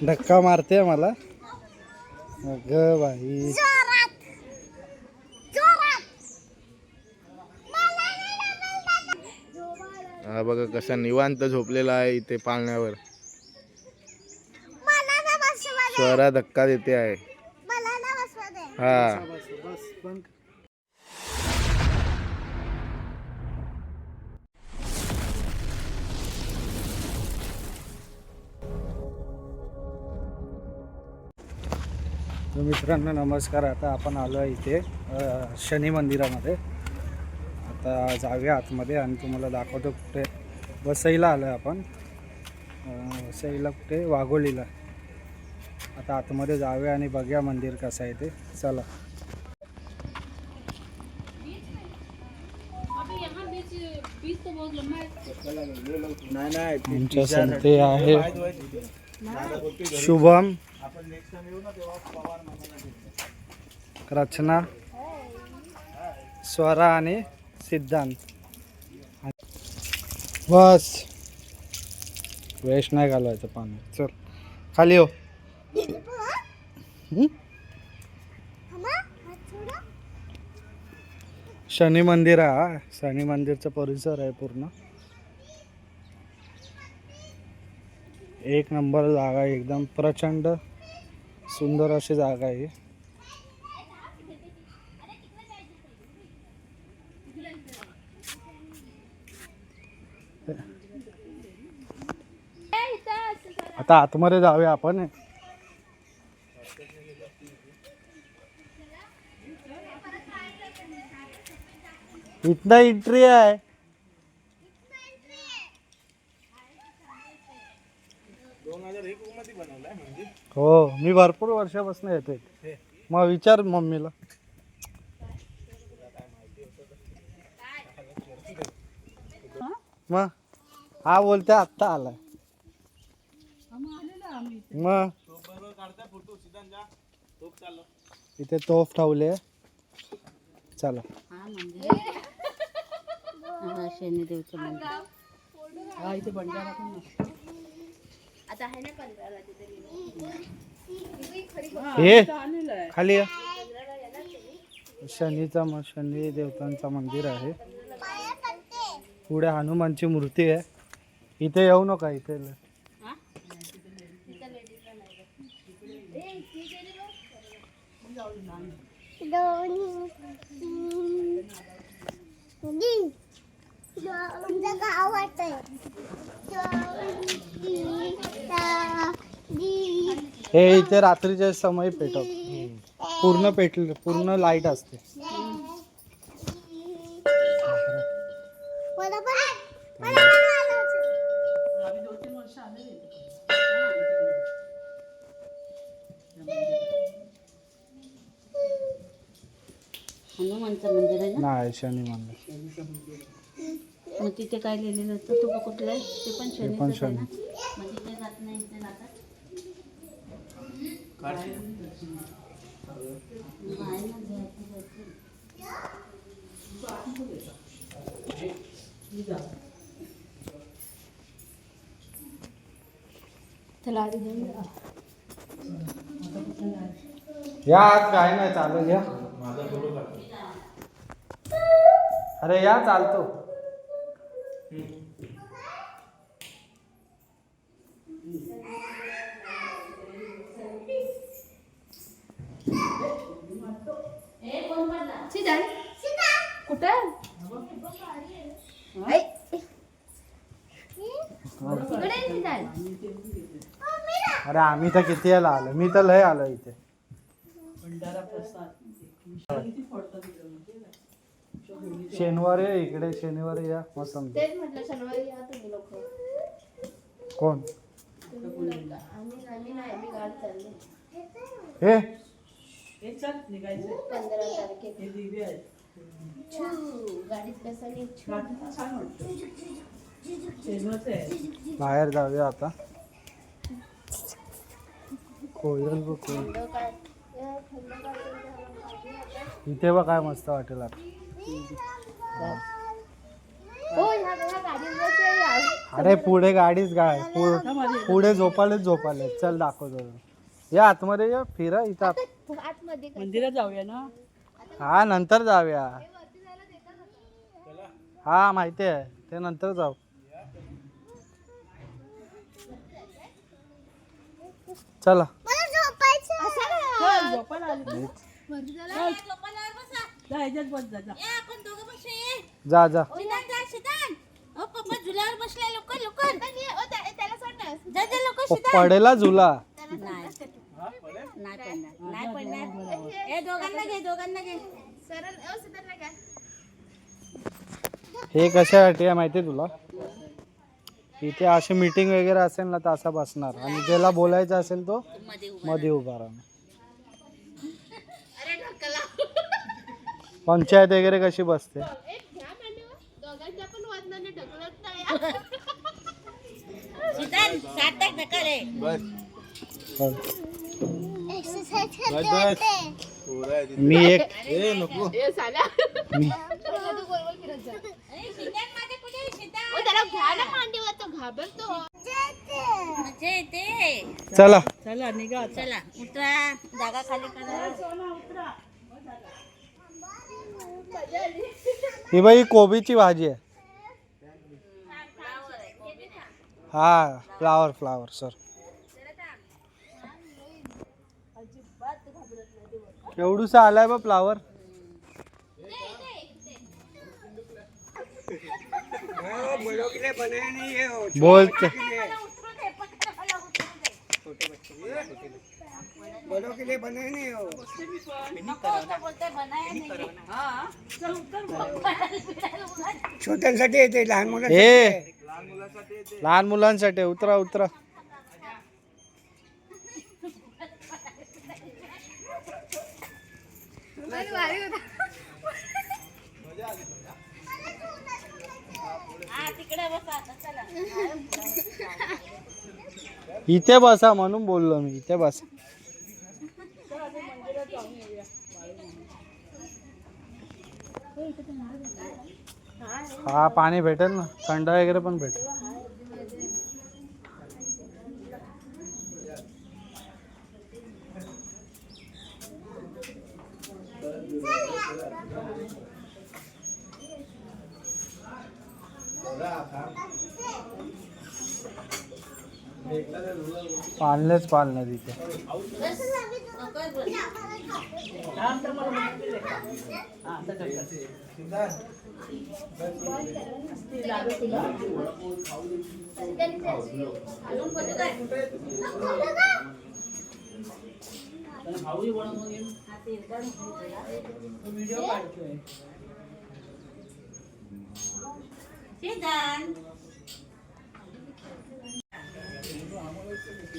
धक्का मारते मला अगं बाई. हा बघा कसा निवांत झोपलेला आहे इथे पाळण्यावर. स्वरा धक्का देते आहे. हा तर मित्रांनो नमस्कार. आता आपण आलो आहे इथे शनी मंदिरामध्ये. आता जाऊया आतमध्ये आणि तुम्हाला दाखवतो कुठे. वसईला आलो आहे आपण. वसईला कुठे वाघोलीला. आता आतमध्ये जाऊया आणि बघूया मंदिर कसं आहे ते. चला. आमच्या संते आहे शुभम, रचना, स्वरा आणि सिद्धांत. बस वेस्ट नाही घालवायचं पाणी. चल खाली हो. शनी मंदिर आहे. शनी मंदिरचा परिसर आहे पूर्ण. एक नंबर जागा आहे. एकदम प्रचंड सुंदर अशी जागा आहे. आता आतमध्ये जाऊया आपण. इथं एंट्री आहे. हो मी भरपूर वर्षापासून येते. मग विचार मम्मीला. मग हा बोलते आत्ता आलाय. मग इथे तोफ ठेवले. चला. शनिदेवचं मंदिर. हा इथे बंडारा पण नसतो. आता आहे ना पंधराला तिथे. हे खाली या. शनी देवतांचा मंदिर आहे. पुढे हनुमानची मूर्ती आहे. इथे येऊ नका. इथे हे इथे रात्रीच्या समय पेटव. पूर्ण पेटले. पूर्ण लाईट असते. हनुमानचं मंदिर आहे ना. नाही शनी मंदिर. मग तिथे काय लिहिलेलं होतं? तू कुठलं आहे? ते पण शनी. पण शनी. मग तिथे जात नाही. इथे जातात. या आज काय नाही चालेल. या अरे या चालतो. अरे आम्ही तर किती याला आलो. मी तर लय आलो इथे. शनिवारी इकडे. शनिवारी या मस्त. कोण हे बाहेर जाऊया आता. कोयल बघ. इथे बघ काय मस्त वाटेल आता. अरे पुढे गाडीच गाय पुढे झोपाले चल दाखवतो या आतमध्ये या फिरा इथं मंदिरात जाऊया ना. हा नंतर जाऊया. हा माहिती आहे ते नंतर जाऊ. चला चल, झोपायला आली. जा, ह्याच्यात बस जा, जा. जा जा पडेला झुला. हे कशासाठी आहे माहिती तुला? इथे अशी मीटिंग वगैरे असेल ना तर असा बसणार आणि ज्याला बोलायचं असेल तो मध्ये उभा राहणार. पंचायत वगैरे कशी बसते. मी एक चला चला निघा आता. चला उतरा, जागा खाली करा. ही बाई कोबीची भाजी आहे. हा फ्लावर सर. एवढूसा आलाय बा फ्लावर. बोल छोट्यांसाठी येते लहान मुलं लहान मुलांसाठी उतरा उतरा. इथे बसा म्हणून बोललो मी. इथे बसा. हा पाणी भेटेल ना थंड वगैरे पण भेटेल. पाळणेच पाळणं तिथे.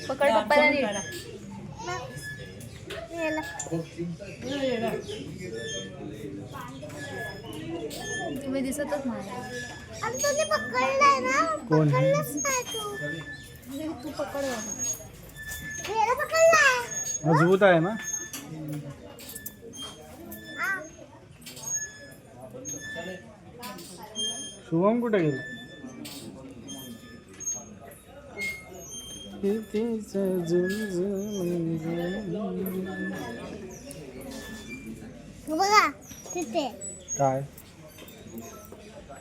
पकड पप्पाला नीट. तुम्ही दिसतच नाही. कोण तू पकड. मजबूत आहे ना. शुभम कुठे गेला? बघा तिथे काय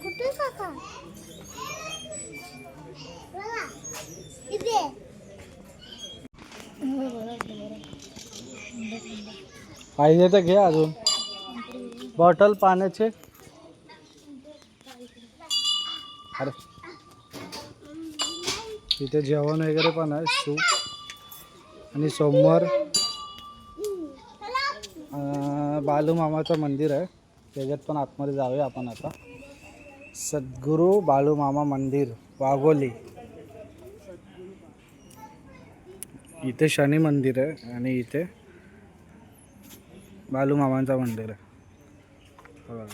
कुठे काका बघा इथे पाहिजे तर घे अजून बॉटल पाण्याचे. अरे तिथे जेवण वगैरे पण आहे सूप आणि समोर बालू मामाचं मंदिर आहे त्याच्यात पण आतमध्ये जाऊया आपण आता. सद्गुरू बालू मामा मंदिर वाघोली. इथे शनी मंदिर आहे आणि इथे बालू मामांचं मंदिर आहे. बघा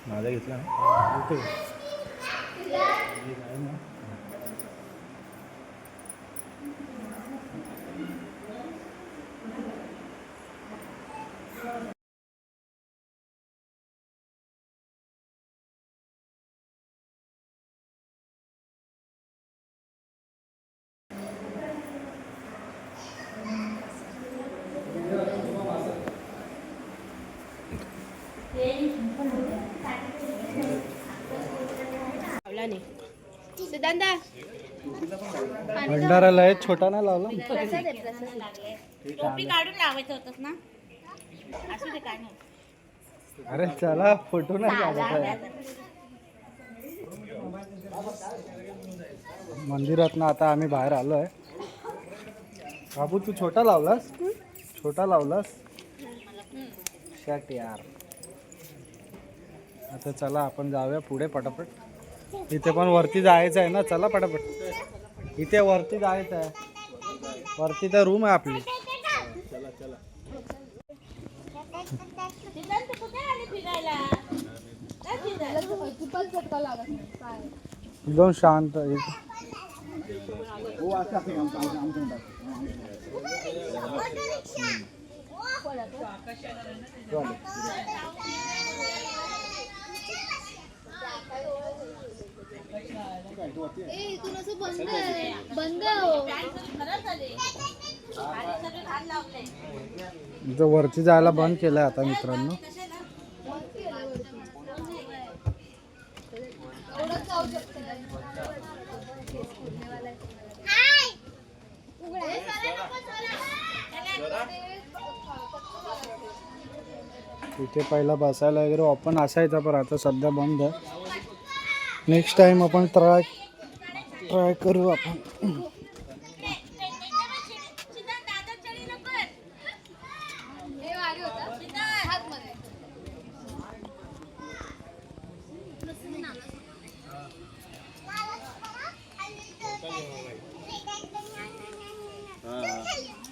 माझा घेतला ना. सिद्धांता भंडाराला आहे, छोटा नाही लावला. टोपी काढून लावायचं होतंस ना. असू दे काय नाही. अरे चला फोटो नाही काढत आहे. मंदिरात आता आम्ही बाहेर आलोय. बाबू तू छोटा लावलास, छोटा लावलास. शट यार. आता चला आपण जाऊया पुढे पटापट. इथे पण वरती जायचं आहे ना, चला पटापट. इथे वरती जायचं आहे, वरती तर रूम आहे आपली. सिद्धांत कुठे आले फिरायला? काय फिरायला? एकदम शांत. इथून असं बंद आहे, बंद हो. इथं वरती जायला बंद केलंय आता मित्रांनो. इथे पहिला बसायला वगैरे ओपन असायचा, पण आता सध्या बंद आहे. नेक्स्ट टाइम आपण ट्राय करू आपण.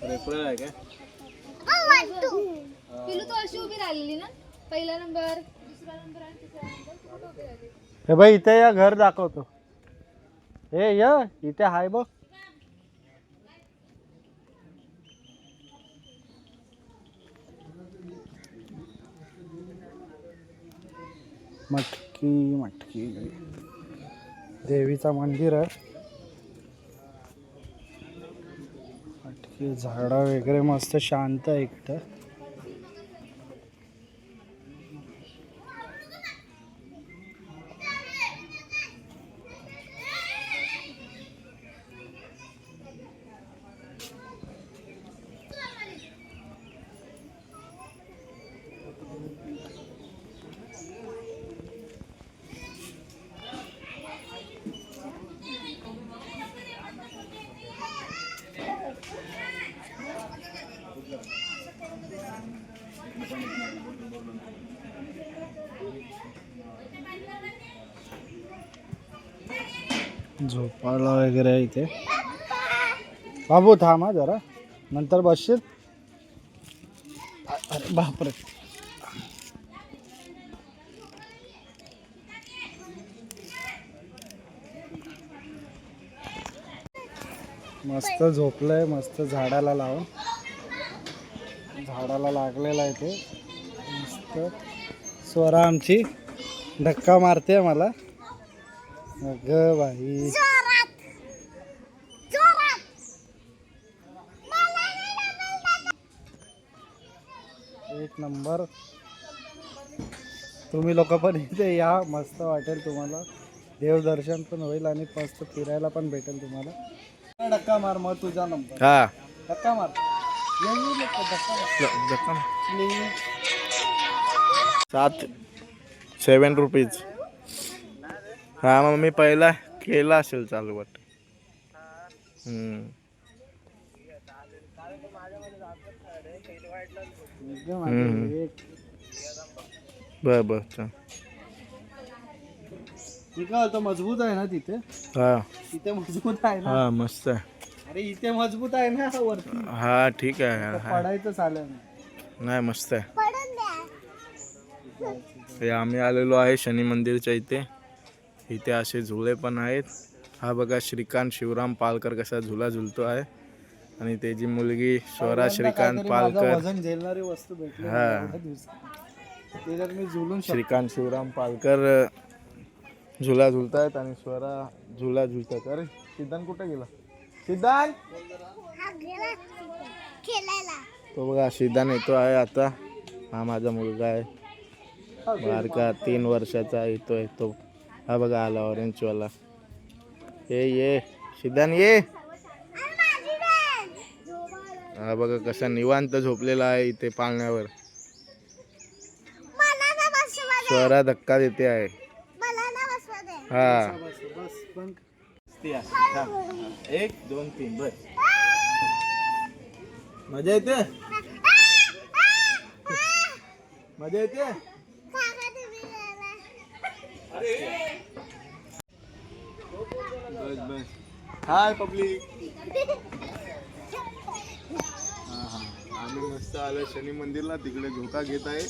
रेफरल आहे काय? पिलू तो अशी उभी राहिलेली ना, पहिला नंबर, दुसरा नंबर आणि तिसरा नंबर कुठे उभी राहिली. हे बाई इथे या, घर दाखवतो. हे या इथे हाय बघ. मटकी मटकी देवीचा मंदिर आहे. मटकी झाडं वगैरे मस्त शांत आहे एकटं. झोपायला वगैरे आहे इथे. बाबू थांबा जरा, नंतर बसशील. अरे बापरे. मस्त झोपलंय, मस्त झाडाला लावून. झाडाला लागलेला आहे ते मस्त. स्वरा आमची धक्का मारते मला. अगं बाई, एक नंबर. तुम्ही लोक पण इथे या, मस्त वाटेल तुम्हाला. देवदर्शन पण होईल आणि मस्त फिरायला पण भेटेल तुम्हाला. धक्का मार मग तुझा नंबर. हा धक्का मार. धक्का मार. 7 रुपीज. हा मग मी पहिला केला असेल चालू वाटत. एकदम आहे. एक बर चल. मी काय होतं मजबूत आहे ना तिथे, हा तिथे मजबूत आहे ना. हा मस्त आहे. अरे इथे मजबूत आहे ना वरती, हा ठीक आहे यार. हा. पडायचं चालेल नाही. नाही मस्त आहे. पडून द्या. हे आम्ही आलेलो आहे शनी मंदिरच्या इथे. इथे असे झुले पण आहेत. हा बघा श्रीकांत शिवराम पालकर कसा झुला झुलतो आहे. आणि त्याची मुलगी स्वरा श्रीकांत काहीतरी माझं पालकर. वजन झेलणारी वस्तू भेटली हा. मला एवढ्या दिवसात. त्याच्यात मी झुलून शकतो. श्रीकांत शिवराम पालकर झुला झुलतायत आणि स्वरा झुला झुलतात. अरे सिद्धांत कुठे गेला? सिद्धांत हा गेला खेळायला. तो बघा सिद्धांत येतो आहे आता. हा माझा मुलगा आहे बारका 3 वर्षाचा येतोय तो. हा बघा आला ऑरेंजवाला. ये सिद्धांत ये. हा बघा कसा निवांत झोपलेला आहे इथे पाळण्यावर. मला ना बसवा दे. स्वरा धक्का देते आहे. मला ना बसवा दे. हा बस पण 1 2 3 बस. मजा येते मजा येते. काका तुम्ही गेला. बस बस. हाय पब्लिक. आम्ही मस्त आलो शनी मंदिरला. तिकडे झोका घेत आहे.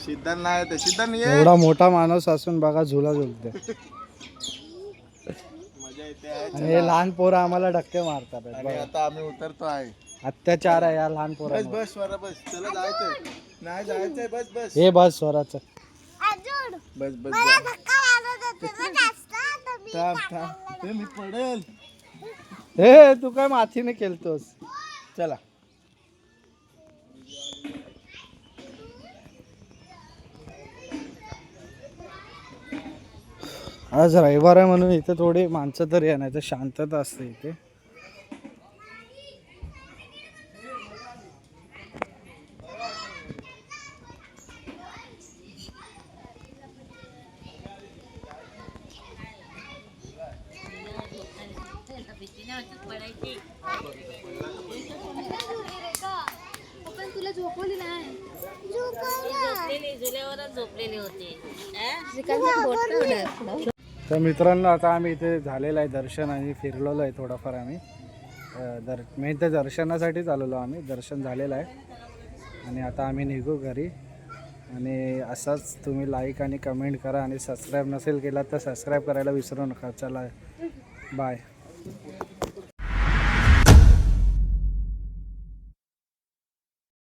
सिद्धांत नाही येते. सिद्धांत ये. एवढा मोठा माणूस असून बघा झुला झुलते. मजा येते आहे. आणि हे लहान पोरं आम्हाला धक्के मारतात आहेत आणि बघा. आता आम्ही उतरतो आहे. अत्याचार आहे या लहान बस पोरांवर. बस स्वरा बस. चला जायचंय. नाही जायचंय. बस बस हे बस स्वराचं. अजून बस बस मला धक्का मारत होते ना जास्त. तर मी थांब टाकायला थांब. हे मी पडेल. हे तू काय मातीने खेळतोस? चला. आज रविवार आहे म्हणून इथे थोडी माणसं तरी आहे, नाही तर शांतता असते इथे. पण तुला झोपवली नाही. तर मित्रांनो आता आम्ही इथे झालेलं आहे दर्शन आणि फिरलेलो आहे थोडंफार आम्ही. मेन तर दर्शनासाठीच आलेलो आम्ही. दर्शन झालेलं आहे आणि आता आम्ही निघू घरी. आणि असाच तुम्ही लाईक आणि कमेंट करा आणि सबस्क्राईब नसेल केला तर सबस्क्राईब करायला विसरू नका. चला बाय.